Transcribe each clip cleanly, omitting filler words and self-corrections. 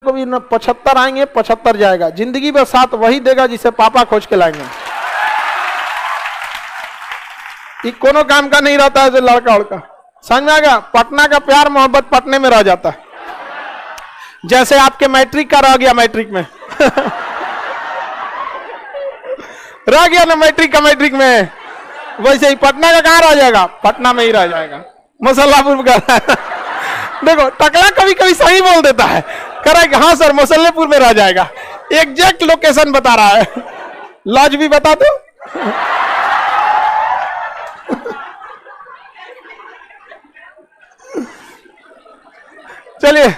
को भी न 75 आएंगे 75 जाएगा, जिंदगी में साथ वही देगा जिसे पापा खोज के लाएंगे। ये कोनो काम का नहीं रहता है जो लड़का उड़का, समझ में आ गया। पटना का प्यार मोहब्बत पटने में रह जाता है, जैसे आपके मैट्रिक का रह गया मैट्रिक में रह गया ना मैट्रिक का मैट्रिक में, वैसे ही पटना का कहां रह जाएगा, पटना में ही रह जाएगा। मसल्लापुर का देखो टकला कभी कभी सही बोल देता है, कह रहा है कि हाँ सर मसल्लापुर में रह जाएगा, एग्जैक्ट लोकेशन बता रहा है। लॉज भी बता दो चलिए,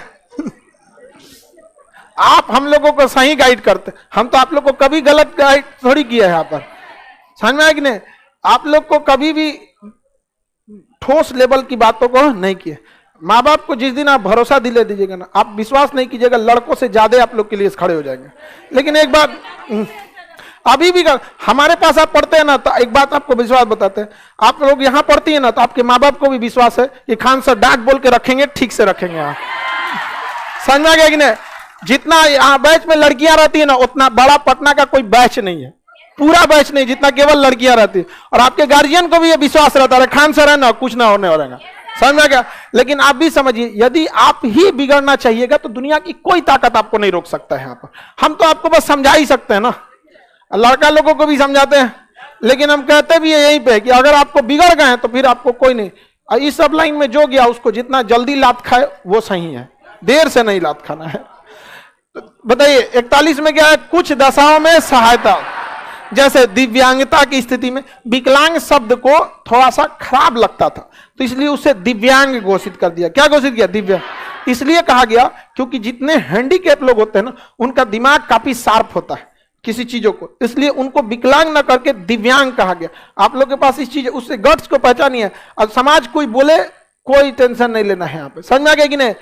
आप हम लोगों को सही गाइड करते, हम तो आप लोग को कभी गलत गाइड थोड़ी किया है यहाँ पर, समझ में आया कि नहीं। आप लोग को कभी भी ठोस लेवल की बातों को नहीं किया। माँ बाप को जिस दिन आप भरोसा दिले दीजिएगा ना, आप विश्वास नहीं कीजिएगा, लड़कों से ज्यादा आप लोग के लिए खड़े हो जाएंगे। लेकिन एक बात अभी भी हमारे पास आप पढ़ते हैं ना, तो एक बात आपको विश्वास बताते हैं, आप लोग यहाँ पढ़ती है ना, तो आपके माँ बाप को भी विश्वास है कि खान सर डांट बोल के रखेंगे, ठीक से रखेंगे। आप समझ में आ गया कि नहीं। जितना यहाँ बैच में लड़कियां रहती है ना, उतना बड़ा पटना का कोई बैच नहीं है, पूरा बैच नहीं जितना केवल लड़कियां रहती है। और आपके गार्जियन को भी ये विश्वास रहता है खान सर है ना, कुछ ना होने वाला। समझ में आ गया। लेकिन आप भी समझिए, यदि आप ही बिगड़ना चाहिएगा तो दुनिया की कोई ताकत आपको नहीं रोक सकता है। यहाँ पर हम तो आपको बस समझा ही सकते हैं ना, लड़का लोगों को भी समझाते हैं, लेकिन हम कहते भी है यहीं पे कि अगर आपको बिगड़ गए तो फिर आपको कोई नहीं। इस सब लाइन में जो गया उसको जितना जल्दी लात खाए वो सही है, देर से नहीं लात खाना है। बताइए 41 में क्या है, कुछ दशाओं में सहायता, जैसे दिव्यांगता की स्थिति में विकलांग शब्द को थोड़ा सा खराब लगता था, तो इसलिए उसे दिव्यांग घोषित कर दिया। क्या घोषित किया, दिव्यांग। इसलिए कहा गया क्योंकि जितने हैंडीकैप लोग होते हैं ना, उनका दिमाग काफी शार्प होता है किसी चीजों को, इसलिए उनको विकलांग न करके दिव्यांग कहा गया। आप लोग के पास इस चीज उससे गट्स को पहचानी है। अब समाज कोई बोले कोई टेंशन नहीं लेना है। यहाँ पे समझ में आ गया कि नहीं।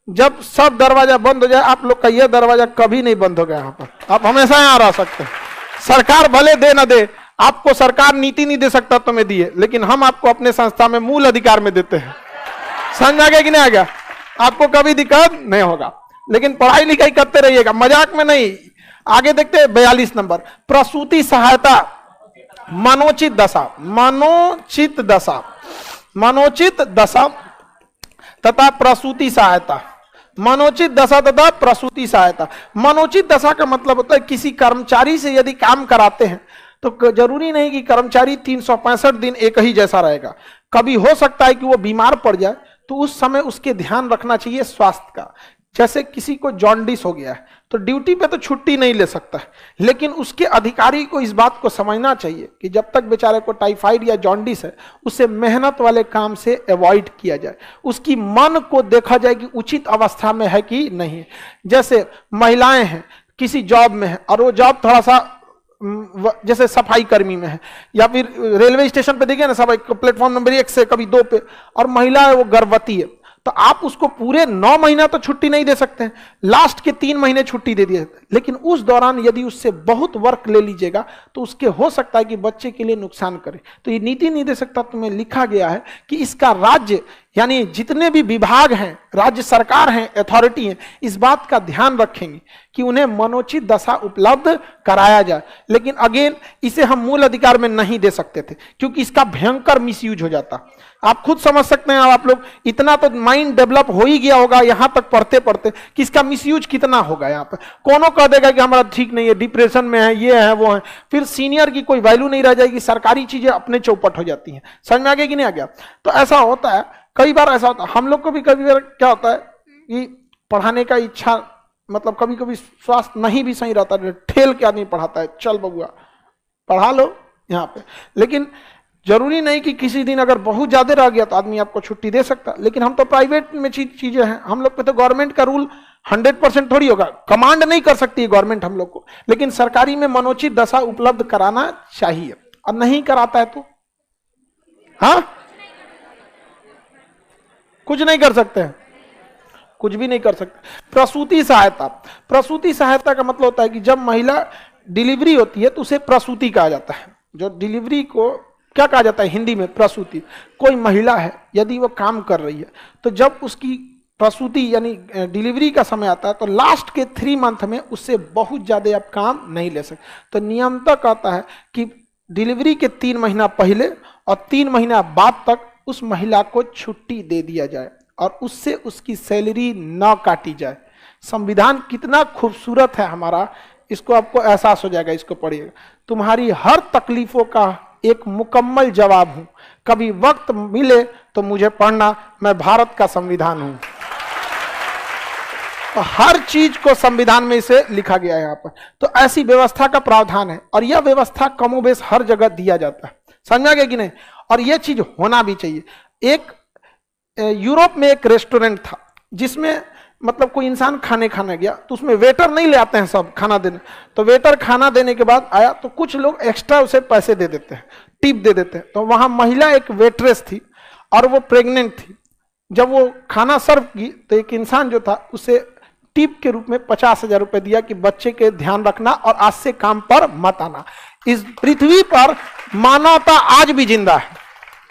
जब सब दरवाजा बंद हो जाए, आप लोग का यह दरवाजा कभी नहीं बंद होगा। यहाँ पर आप हमेशा यहाँ रह सकते हैं। सरकार भले दे ना दे, आपको सरकार नीति नहीं दे सकता तुम्हें दिए, लेकिन हम आपको अपने संस्था में मूल अधिकार में देते हैं। समझ में आ गया कि नहीं आ गया। आपको कभी दिक्कत नहीं होगा, लेकिन पढ़ाई लिखाई करते रहिएगा, मजाक में नहीं। आगे देखते हैं 42 नंबर, प्रसूति सहायता, मनोचित दशा, मनोचित दशा, मनोचित दशा तथा प्रसूति सहायता, मनोचित दशा तथा प्रसूति सहायता। मनोचित दशा का मतलब होता है किसी कर्मचारी से यदि काम कराते हैं तो जरूरी नहीं कि कर्मचारी 365 दिन एक ही जैसा रहेगा। कभी हो सकता है कि वो बीमार पड़ जाए, तो उस समय उसके ध्यान रखना चाहिए स्वास्थ्य का। जैसे किसी को जॉन्डिस हो गया है तो ड्यूटी पे तो छुट्टी नहीं ले सकता है, लेकिन उसके अधिकारी को इस बात को समझना चाहिए कि जब तक बेचारे को टाइफाइड या जॉन्डिस है, उसे मेहनत वाले काम से अवॉइड किया जाए। उसकी मन को देखा जाए कि उचित अवस्था में है कि नहीं। जैसे महिलाएं हैं किसी जॉब में है और वो जॉब थोड़ा सा जैसे सफाई कर्मी में है, या फिर रेलवे स्टेशन पे देखिए ना, सफाई प्लेटफॉर्म नंबर 1 से कभी 2 पे, और महिला है वो गर्भवती है, तो आप उसको पूरे 9 महीना तो छुट्टी नहीं दे सकते हैं, लास्ट के 3 महीने छुट्टी दे दिए। लेकिन उस दौरान यदि उससे बहुत वर्क ले लीजिएगा तो उसके हो सकता है कि बच्चे के लिए नुकसान करे। तो ये नीति नहीं दे सकता तुम्हें लिखा गया है कि इसका राज्य यानी जितने भी विभाग हैं, राज्य सरकार हैं, अथॉरिटी हैं, इस बात का ध्यान रखेंगे कि उन्हें मनोचित दशा उपलब्ध कराया जाए। लेकिन अगेन इसे हम मूल अधिकार में नहीं दे सकते थे क्योंकि इसका भयंकर मिसयूज हो जाता। आप खुद समझ सकते हैं, आप लोग इतना तो माइंड डेवलप हो ही गया होगा यहां तक पढ़ते पढ़ते कि इसका मिसयूज कितना होगा। यहाँ पर कोनो कह देगा कि हमारा ठीक नहीं है, डिप्रेशन में है, ये है वो है, फिर सीनियर की कोई वैल्यू नहीं रह जाएगी, सरकारी चीजें अपने चौपट हो जाती हैं। समझ में आ गया कि नहीं आ गया। तो ऐसा होता है, कई बार ऐसा होता है। हम लोग को भी कभी बार क्या होता है कि पढ़ाने का इच्छा मतलब कभी कभी स्वास्थ्य नहीं भी सही रहता है, ठेल के आदमी पढ़ाता है, चल बबुआ पढ़ा लो यहाँ पे। लेकिन जरूरी नहीं कि किसी दिन अगर बहुत ज्यादा रह गया तो आदमी आपको छुट्टी दे सकता। लेकिन हम तो प्राइवेट में चीजें हैं, हम लोग पे तो गवर्नमेंट का रूल 100% थोड़ी होगा, कमांड नहीं कर सकती है गवर्नमेंट हम लोग को, लेकिन सरकारी में मनोचित दशा उपलब्ध कराना चाहिए। और नहीं कराता है तो हाँ कुछ नहीं कर सकते हैं, कुछ भी नहीं कर सकते। प्रसूति सहायता, प्रसूति सहायता का मतलब होता है कि जब महिला डिलीवरी होती है तो उसे प्रसूति कहा जाता है। जो डिलीवरी को क्या कहा जाता है हिंदी में, प्रसूति। कोई महिला है यदि वो काम कर रही है तो जब उसकी प्रसूति यानी डिलीवरी का समय आता है तो लास्ट के 3 मंथ में उससे बहुत ज़्यादा आप काम नहीं ले सकते। तो नियमतः कहता है कि डिलीवरी के 3 महीना पहले और 3 महीना बाद तक उस महिला को छुट्टी दे दिया जाए और उससे उसकी सैलरी न काटी जाए। संविधान कितना खूबसूरत है हमारा, इसको आपको एहसास हो जाएगा, इसको पढ़िएगा। तुम्हारी हर तकलीफों का एक मुकम्मल जवाब हूं, कभी वक्त मिले तो मुझे पढ़ना, मैं भारत का संविधान हूं। तो हर चीज को संविधान में इसे लिखा गया है यहाँ पर। तो ऐसी व्यवस्था का प्रावधान है और यह व्यवस्था कमोबेश हर जगह दिया जाता है, समझ में गया कि नहीं। और यह चीज होना भी चाहिए। एक यूरोप में एक रेस्टोरेंट था जिसमें मतलब कोई इंसान खाने गया तो उसमें वेटर नहीं ले आते हैं सब खाना देने, तो वेटर खाना देने के बाद आया तो कुछ लोग एक्स्ट्रा उसे पैसे दे देते हैं, टिप दे देते हैं। तो वहां महिला एक वेट्रेस थी और वो प्रेग्नेंट थी। जब वो खाना सर्व की तो एक इंसान जो था उसे टिप के रूप में 50,000 रुपए दिया कि बच्चे के ध्यान रखना और आज से काम पर मत आना। इस पृथ्वी पर मानवता आज भी जिंदा है,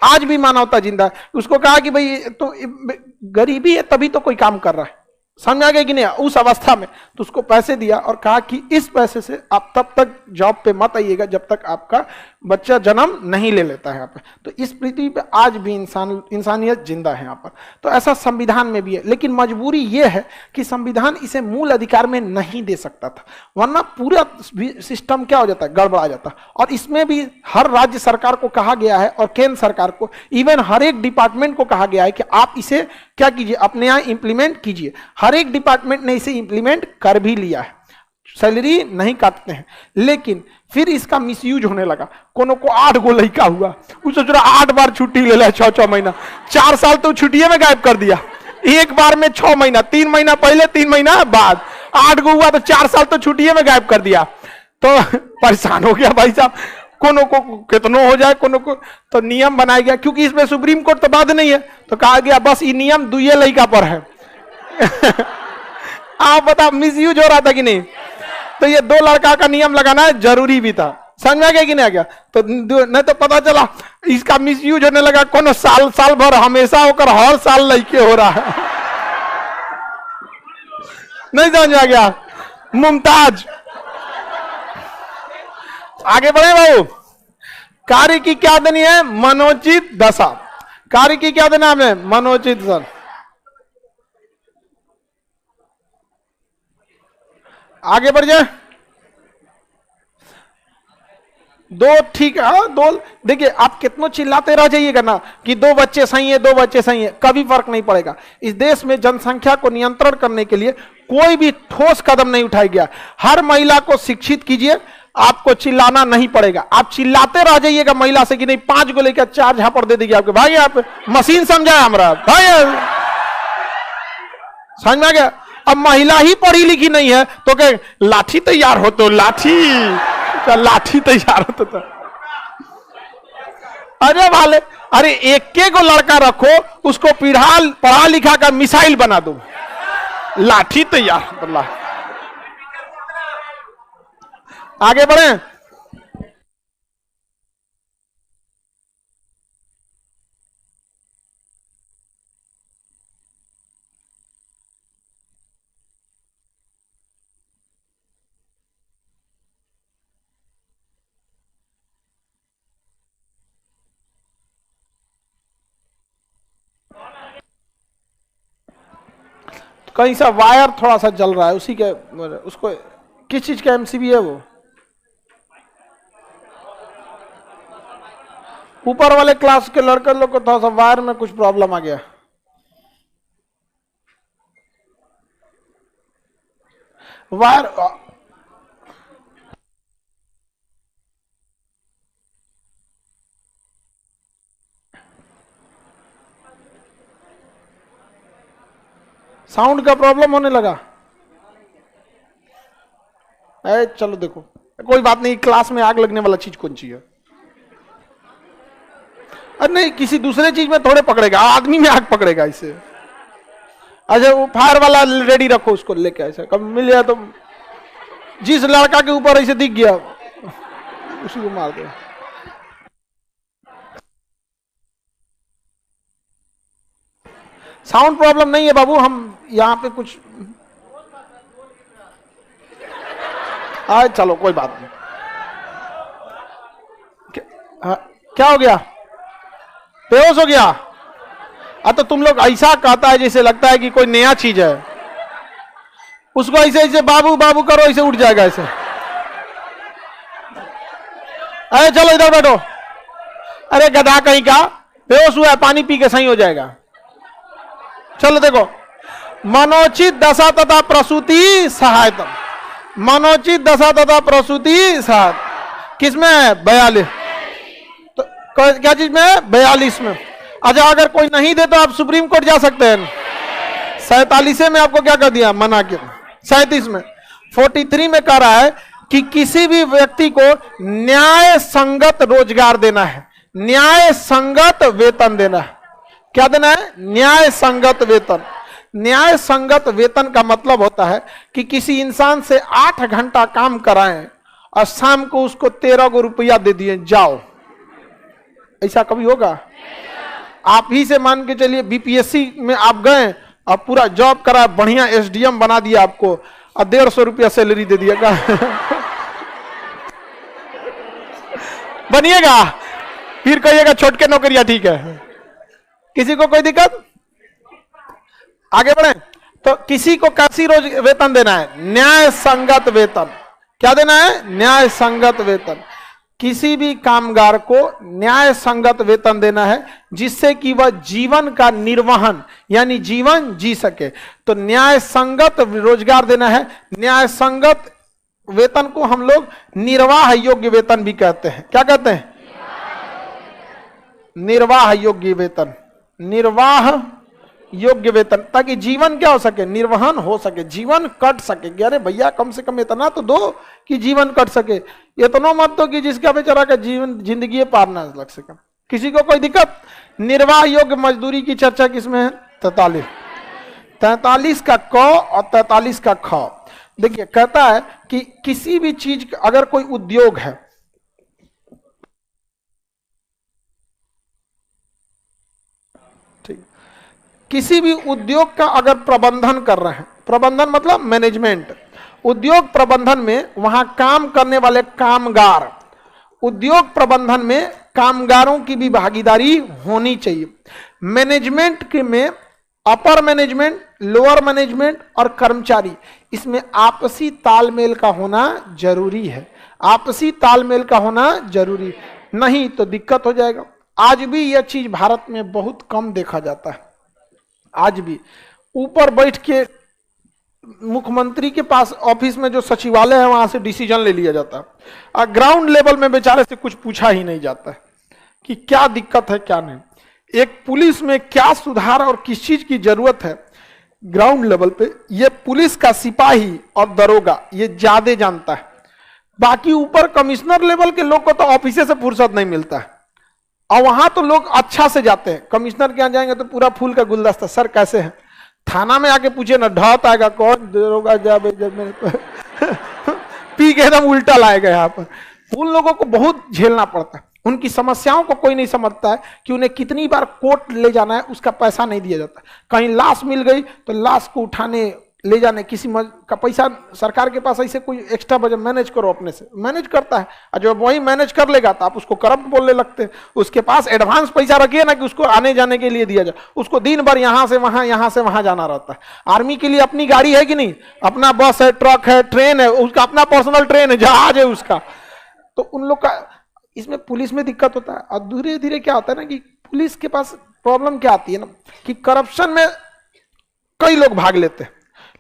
आज भी मानवता जिंदा है। उसको कहा कि भाई तो गरीबी है तभी तो कोई काम कर रहा है, समझ आ गया कि नहीं। उस अवस्था में तो उसको पैसे दिया और कहा कि इस पैसे से आप तब तक जॉब पे मत आइएगा जब तक आपका बच्चा जन्म नहीं ले लेता है यहाँ पर। तो इस पृथ्वी पे आज भी इंसानियत जिंदा है यहाँ पर। तो ऐसा संविधान में भी है, लेकिन मजबूरी ये है कि संविधान इसे मूल अधिकार में नहीं दे सकता था, वरना पूरा सिस्टम क्या हो जाता है, गड़बड़ा जाता। और इसमें भी हर राज्य सरकार को कहा गया है और केंद्र सरकार को, इवन हर एक डिपार्टमेंट को कहा गया है कि आप इसे क्या कीजिए, अपने यहाँ इंप्लीमेंट कीजिए। हर एक डिपार्टमेंट ने इसे इंप्लीमेंट कर भी लिया है, सैलरी नहीं काटते हैं। लेकिन फिर इसका मिसयूज होने लगा। कोनो को 8 गो लड़का हुआ, वो सोच रहा 8 बार छुट्टी ले ले, 6 महीना, 4 साल तो छुट्टिए में गायब कर दिया। एक बार में 6 महीना, 3 महीना पहले 3 महीना बाद, 8 गो हुआ तो 4 साल तो छुट्टिए में गायब कर दिया। तो परेशान हो गया भाई साहब, कोनो को कितनों हो जाए, कोनो को। तो नियम बनाया गया, क्योंकि इसमें सुप्रीम कोर्ट तो बात नहीं है, तो कहा गया बस ये नियम 2 लड़का पर है। आप बता मिसयूज हो रहा था कि नहीं। तो ये 2 लड़का का नियम लगाना जरूरी भी था, समझ में आ गया कि नहीं आ गया। तो नहीं तो पता चला इसका मिसयूज होने लगा, कोनो साल भर हमेशा होकर हर साल लड़के हो रहा है। नहीं समझ में आ गया। मुमताज आगे बढ़े भाई। कार्य की क्या देनी है, मनोचित दशा। कार्य की क्या देना हमें, मनोचित दशा। आगे बढ़ जाए। 2 ठीक है, 2 देखिए आप कितनों चिल्लाते रह जाइएगा ना कि 2 बच्चे सही है, 2 बच्चे सही है, कभी फर्क नहीं पड़ेगा। इस देश में जनसंख्या को नियंत्रण करने के लिए कोई भी ठोस कदम नहीं उठाया गया। हर महिला को शिक्षित कीजिए, आपको चिल्लाना नहीं पड़ेगा। आप चिल्लाते रह जाइएगा महिला से कि नहीं 5 को लेकर 4 झापड़ दे देगी आपके भाई, आप मशीन समझा हमारा भाई, समझ में आ गया। अब महिला ही पढ़ी लिखी नहीं है तो क्या लाठी तैयार हो, तो लाठी तैयार हो तो अरे वाले, अरे एक को लड़का रखो, उसको पढ़ा लिखा का मिसाइल बना दो, लाठी तैयार। आगे बढ़े। कहीं सा वायर थोड़ा सा जल रहा है, उसी के, उसको किस चीज का एमसीबी है वो, ऊपर वाले क्लास के लड़के लोग को थोड़ा सा वायर में कुछ प्रॉब्लम आ गया। वायर साउंड का प्रॉब्लम होने लगा। चलो देखो, कोई बात नहीं, क्लास में आग लगने वाला चीज कौन सी है। अरे नहीं, किसी दूसरे चीज में थोड़े पकड़ेगा, आदमी में आग पकड़ेगा इसे। अच्छा वो फायर वाला रेडी रखो, उसको लेके ऐसा कब मिल जाए तो जिस लड़का के ऊपर ऐसे दिख गया उसी को मार दो। साउंड प्रॉब्लम नहीं है बाबू, हम यहाँ पे कुछ चलो कोई बात नहीं। क्या हो गया? बेहोश हो गया? तो तुम लोग ऐसा कहता है जैसे लगता है कि कोई नया चीज है। उसको ऐसे ऐसे बाबू बाबू करो, ऐसे उठ जाएगा ऐसे। अरे चलो इधर बैठो। अरे गधा कहीं का, बेहोश हुआ है, पानी पी के सही हो जाएगा। चलो देखो, मनोचित दशा तथा प्रसूति सहायता, मनोचित दशा तथा प्रसूति सहायता किसमें है? 42। तो क्या चीज में है? 42 में। अच्छा, अगर कोई नहीं दे तो आप सुप्रीम कोर्ट जा सकते हैं। 47 में आपको क्या कर दिया? मना किया। 37 में, 43 में कह रहा है कि किसी भी व्यक्ति को न्याय संगत रोजगार देना है, न्याय संगत वेतन देना है। क्या देना है? न्याय संगत वेतन। न्याय संगत वेतन का मतलब होता है कि किसी इंसान से 8 घंटा काम कराएं और शाम को उसको 13 रुपया दे दिए, जाओ। ऐसा कभी होगा? आप ही से मान के चलिए बीपीएससी में आप गए और पूरा जॉब करा, बढ़िया एसडीएम बना दिया आपको और 150 रुपया सैलरी दे दिएगा बनिएगा? फिर कहिएगा छोटके नौकरियां ठीक है। किसी को कोई दिक्कत? आगे बढ़े। तो किसी को कैसी रोज वेतन देना है? न्याय संगत वेतन। क्या देना है? न्याय संगत वेतन। किसी भी कामगार को न्याय संगत वेतन देना है जिससे कि वह जीवन का निर्वहन यानी जीवन जी सके। तो न्याय संगत रोजगार देना है। न्याय संगत वेतन को हम लोग निर्वाह योग्य वेतन भी कहते हैं। क्या कहते हैं? निर्वाह योग्य वेतन। निर्वाह योग्य वेतन, ताकि जीवन क्या हो सके? निर्वहन हो सके, जीवन कट सके। अरे भैया कम से कम इतना तो दो कि जीवन कट सके, इतना मत दो कि जिसका बेचारा का जीवन जिंदगी पार ना लग सके। किसी को कोई दिक्कत? निर्वाह योग्य मजदूरी की चर्चा किसमें है? 43। 43 का क और 43 का ख। देखिए, कहता है कि किसी भी चीज, अगर कोई उद्योग है, ठीक, किसी भी उद्योग का अगर प्रबंधन कर रहे हैं, प्रबंधन मतलब मैनेजमेंट, उद्योग प्रबंधन में वहां काम करने वाले कामगार, उद्योग प्रबंधन में कामगारों की भी भागीदारी होनी चाहिए। मैनेजमेंट के में अपर मैनेजमेंट, लोअर मैनेजमेंट और कर्मचारी, इसमें आपसी तालमेल का होना जरूरी है। आपसी तालमेल का होना जरूरी, नहीं तो दिक्कत हो जाएगा। आज भी यह चीज भारत में बहुत कम देखा जाता है। आज भी ऊपर बैठ के मुख्यमंत्री के पास ऑफिस में जो सचिवालय है वहां से डिसीजन ले लिया जाता है और ग्राउंड लेवल में बेचारे से कुछ पूछा ही नहीं जाता है कि क्या दिक्कत है क्या नहीं। एक पुलिस में क्या सुधार और किस चीज की जरूरत है, ग्राउंड लेवल पे ये पुलिस का सिपाही और दरोगा ये ज्यादा जानता है। बाकी ऊपर कमिश्नर लेवल के लोग को तो ऑफिस से फुर्सत नहीं मिलता है और वहां तो लोग अच्छा से जाते हैं। कमिश्नर के यहाँ जाएंगे तो पूरा फूल का गुलदस्ता, सर कैसे हैं। थाना में आके पूछे ना, ढौत आएगा कौन दरोगा जब पी के एकदम उल्टा लाएगा। यहाँ पर उन लोगों को बहुत झेलना पड़ता है, उनकी समस्याओं को कोई नहीं समझता है कि उन्हें कितनी बार कोर्ट ले जाना है, उसका पैसा नहीं दिया जाता। कहीं लाश मिल गई तो लाश को उठाने ले जाने किसी का पैसा सरकार के पास ऐसे कोई एक्स्ट्रा बजट मैनेज करो, अपने से मैनेज करता है और जब वही मैनेज कर लेगा तो आप उसको करप्ट बोलने लगते हैं। उसके पास एडवांस पैसा रखिए ना कि उसको आने जाने के लिए दिया जाए, उसको दिन भर यहाँ से वहां जाना रहता है। आर्मी के लिए अपनी गाड़ी है कि नहीं, अपना बस है, ट्रक है, ट्रेन है, उसका अपना पर्सनल ट्रेन है, जहाज है उसका। तो उन लोग का इसमें पुलिस में दिक्कत होता है। और धीरे धीरे क्या होता है ना कि पुलिस के पास प्रॉब्लम क्या आती है ना कि करप्शन में कई लोग भाग लेते हैं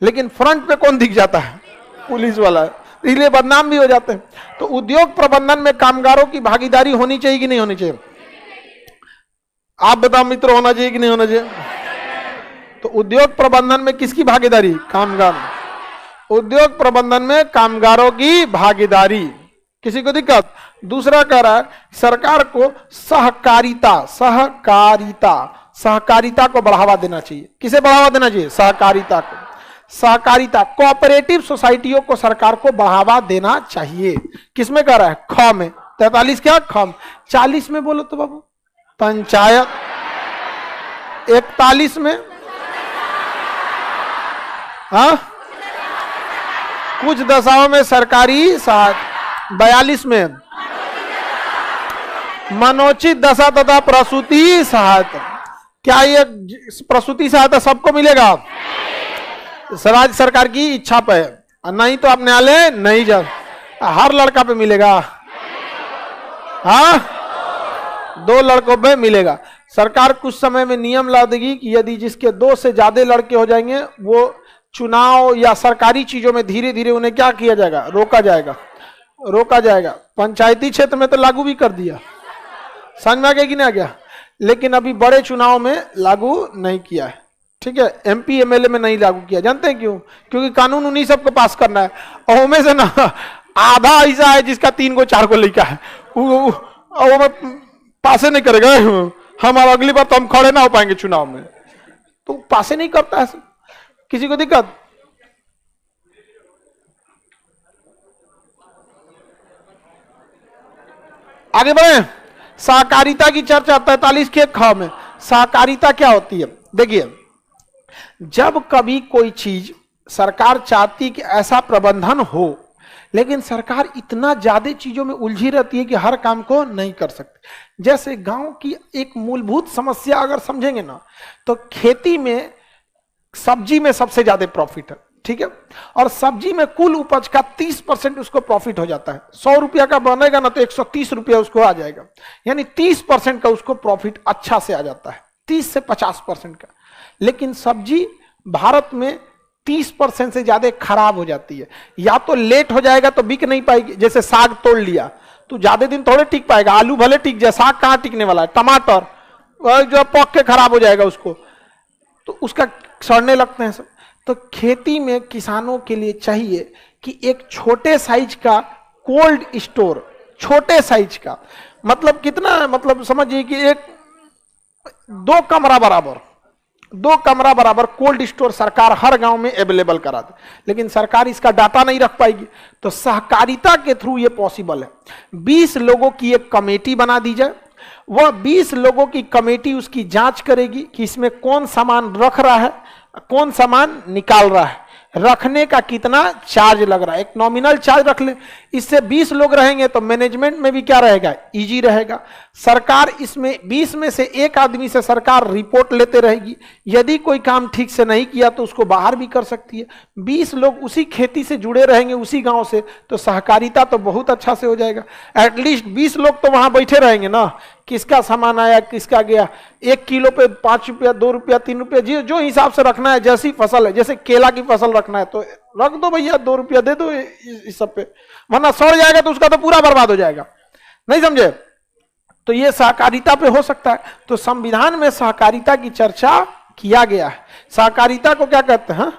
लेकिन फ्रंट पे कौन दिख जाता है? पुलिस वाला, इसलिए बदनाम भी हो जाते हैं। तो उद्योग प्रबंधन में कामगारों की भागीदारी होनी चाहिए कि नहीं होनी चाहिए? आप बताओ मित्रों, होना चाहिए कि नहीं होना चाहिए? तो उद्योग प्रबंधन में किसकी भागीदारी? कामगार। उद्योग प्रबंधन में कामगारों की भागीदारी। किसी को दिक्कत? दूसरा कह रहा है सरकार को सहकारिता को बढ़ावा देना चाहिए। किसे बढ़ावा देना चाहिए? सहकारिता को। सहकारिता, कोऑपरेटिव सोसाइटियों को सरकार को बढ़ावा देना चाहिए। किसमें कह रहा है? ख में। 43 क्या? ख। 40 में बोलो तो बाबू पंचायत। 41 में हाँ, कुछ दशाओं में सरकारी सहायता, 42 में मनोचित दशा तथा प्रसूति सहायता। क्या ये प्रसूति सहायता सबको मिलेगा? राज्य सरकार की इच्छा पे है, नहीं तो आप न्यायालय नहीं जा, हर लड़का पे मिलेगा। हाँ, 2 लड़कों पे मिलेगा। सरकार कुछ समय में नियम ला देगी कि यदि जिसके 2 से ज्यादा लड़के हो जाएंगे वो चुनाव या सरकारी चीजों में धीरे धीरे उन्हें क्या किया जाएगा? रोका जाएगा। पंचायती क्षेत्र में तो लागू भी कर दिया, समझ में आ गया कि नहीं आ गया? लेकिन अभी बड़े चुनाव में लागू नहीं किया है, ठीक है? MP MLA में नहीं लागू किया। जानते हैं क्यों? क्योंकि कानून उन्हीं सबको पास करना है, और उनमें से ना आधा ऐसा है जिसका 3 को 4 को लड़का है, वो पासे नहीं करेगा। हमारा अगली बार तो हम खड़े ना हो पाएंगे चुनाव में, तो पासे नहीं करता है। किसी को दिक्कत? आगे बढ़े। सहकारिता की चर्चा 43 के ख में। सहकारिता क्या होती है? देखिए, जब कभी कोई चीज सरकार चाहती कि ऐसा प्रबंधन हो, लेकिन सरकार इतना ज्यादा चीजों में उलझी रहती है कि हर काम को नहीं कर सकती। जैसे गांव की एक मूलभूत समस्या अगर समझेंगे ना, तो खेती में सब्जी में सबसे ज्यादा प्रॉफिट है, ठीक है? और सब्जी में कुल उपज का 30% उसको प्रॉफिट हो जाता है। 100 रुपया का बनेगा ना तो 130 रुपया उसको आ जाएगा, यानी 30% का उसको प्रॉफिट अच्छा से आ जाता है, 30 से 50% का। लेकिन सब्जी भारत में 30% से ज्यादा खराब हो जाती है, या तो लेट हो जाएगा तो बिक नहीं पाएगी। जैसे साग तोड़ लिया तो ज्यादा दिन थोड़े टिक पाएगा, आलू भले टिक जाए, साग कहां टिकने वाला है? टमाटर जो पक के खराब हो जाएगा उसको, तो उसका सड़ने लगते हैं सब। तो खेती में किसानों के लिए चाहिए कि एक छोटे साइज का कोल्ड स्टोर, छोटे साइज का मतलब कितना, मतलब समझिए कि एक 2 कमरा बराबर कोल्ड स्टोर सरकार हर गांव में अवेलेबल करा दे। लेकिन सरकार इसका डाटा नहीं रख पाएगी, तो सहकारिता के थ्रू ये पॉसिबल है। 20 लोगों की एक कमेटी बना दी जाए, वह 20 लोगों की कमेटी उसकी जांच करेगी कि इसमें कौन सामान रख रहा है, कौन सामान निकाल रहा है, रखने का कितना चार्ज लग रहा है, एक नॉमिनल चार्ज रख ले। इससे 20 लोग रहेंगे तो मैनेजमेंट में भी क्या रहेगा? इजी रहेगा। सरकार इसमें 20 में से एक आदमी से सरकार रिपोर्ट लेते रहेगी, यदि कोई काम ठीक से नहीं किया तो उसको बाहर भी कर सकती है। 20 लोग उसी खेती से जुड़े रहेंगे, उसी गांव से, तो सहकारिता तो बहुत अच्छा से हो जाएगा। एटलीस्ट 20 लोग तो वहां बैठे रहेंगे ना, किसका सामान आया, किसका गया, 1 किलो पे 5 रुपया, 2 रुपया, 3 रुपया, जो हिसाब से रखना है। जैसी फसल है, जैसे केला की फसल रखना है तो रख दो भैया, 2 रुपया दे दो इस सब पे, वरना सड़ जाएगा तो उसका तो पूरा बर्बाद हो जाएगा। नहीं समझे? तो ये सहकारिता पे हो सकता है। तो संविधान में सहकारिता की चर्चा किया गया है। सहकारिता को क्या कहते हैं?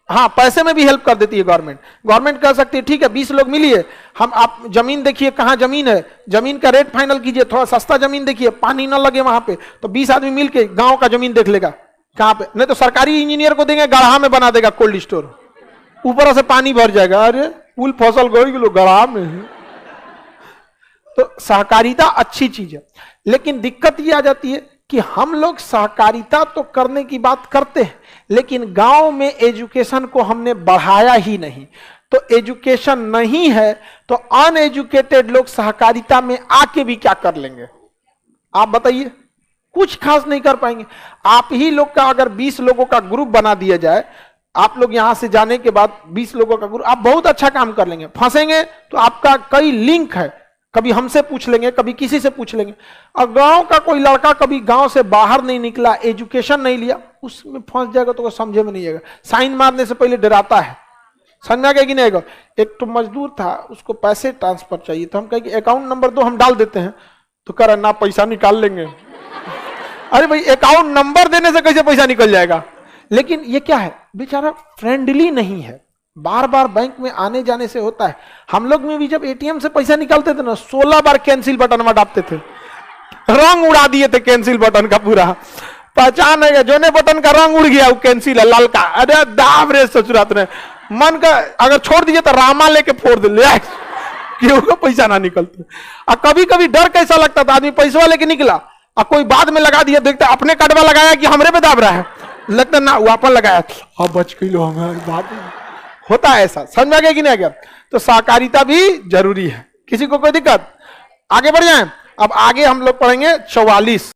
हाँ, पैसे में भी हेल्प कर देती है गवर्नमेंट कह सकती है ठीक है 20 लोग मिलिए, हम आप जमीन देखिए कहाँ जमीन है, जमीन का रेट फाइनल कीजिए, थोड़ा सस्ता जमीन देखिए, पानी ना लगे वहां पे, तो 20 आदमी मिलके गांव का जमीन देख लेगा कहाँ पे। नहीं तो सरकारी इंजीनियर को देंगे, गढ़ा में बना देगा कोल्ड स्टोर, ऊपर से पानी भर जाएगा, अरे फूल फसल गढ़ा में। तो सहकारिता अच्छी चीज है, लेकिन दिक्कत ये आ जाती है कि हम लोग सहकारिता तो करने की बात करते हैं, लेकिन गांव में एजुकेशन को हमने बढ़ाया ही नहीं। तो एजुकेशन नहीं है तो अनएजुकेटेड लोग सहकारिता में आके भी क्या कर लेंगे? आप बताइए, कुछ खास नहीं कर पाएंगे। आप ही लोग का अगर 20 लोगों का ग्रुप बना दिया जाए, आप लोग यहां से जाने के बाद 20 लोगों का ग्रुप, आप बहुत अच्छा काम कर लेंगे। फंसेंगे तो आपका कई लिंक है, कभी हमसे पूछ लेंगे, कभी किसी से पूछ लेंगे। और गांव का कोई लड़का कभी गांव से बाहर नहीं निकला, एजुकेशन नहीं लिया, उसमें फंस जाएगा तो समझे में नहीं आएगा। साइन मारने से पहले डराता है, समझ में आ गया कि नहीं आएगा? एक तो मजदूर था, उसको पैसे ट्रांसफर चाहिए, तो हम कहे कि अकाउंट नंबर दो, हम डाल देते हैं, तो कह रहा ना पैसा निकाल लेंगे। अरे भाई, अकाउंट नंबर देने से कैसे पैसा निकल जाएगा? लेकिन ये क्या है, बेचारा फ्रेंडली नहीं है, बार बार बैंक में आने जाने से होता है। हम लोग में भी जब एटीएम से पैसा निकालते थे ना, 16 बार कैंसिल बटन में दाबते थे, रंग उड़ा दिए थे कैंसिल बटन का पूरा। पहचान है, जोने बटन का रंग उड़ गया वो कैंसिल है, लाल का, अरे दाब रे ससुरात ने, मन का अगर छोड़ दीजिए तो रामा लेके फोड़ दे ले, क्यों को पैसा ना निकलते। और कभी कभी डर कैसा लगता था, आदमी पैसा लेके निकला और कोई बाद में लगा दिया, देखते अपने कटवा लगाया कि हमरे पे दाब रहा है, लगता ना वापन लगाया, अब बच गई लो हमारी बात, होता है ऐसा, समझ में आ गया कि नहीं आ गया? तो सहकारिता भी जरूरी है। किसी को कोई दिक्कत? आगे बढ़ जाएं। अब आगे हम लोग पढ़ेंगे 44।